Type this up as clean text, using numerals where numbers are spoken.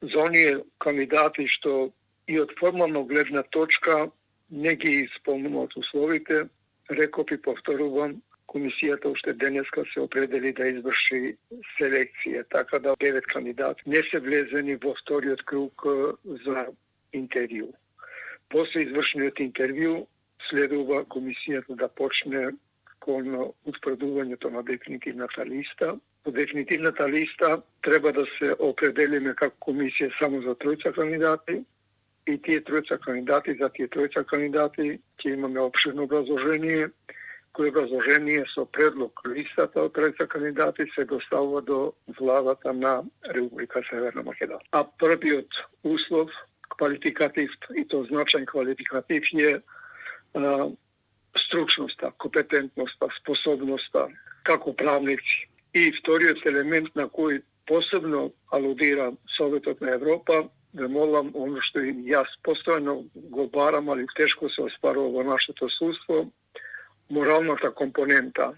за оние кандидати што и од формална гледна точка не ги исполнуваат условите, реков и повторувам, комисијата уште денеска се определи да изврши селекција, така да 9 кандидати не се влезени во вториот круг за интервју. После извршениот интервју следува комисијата да почне кон утврдувањето на дефинитивната листа. По дефинитивната листа треба да се определиме како комисија само за тројца кандидати и за тие тројца кандидати ќе имаме опширно образложение, кој образложение со предлог листата од тројца кандидати се доставува до владата на Република Северна Македонија. А првиот услов, квалификатив, и то значаен квалификатив е стручноста, компетентноста, способноста како правници. И вториот елемент на кој посебно алудира Советот на Европа, да молам, оно што и јас постојано го барам, али тешко се оспарува во нашето судство, моралната компонента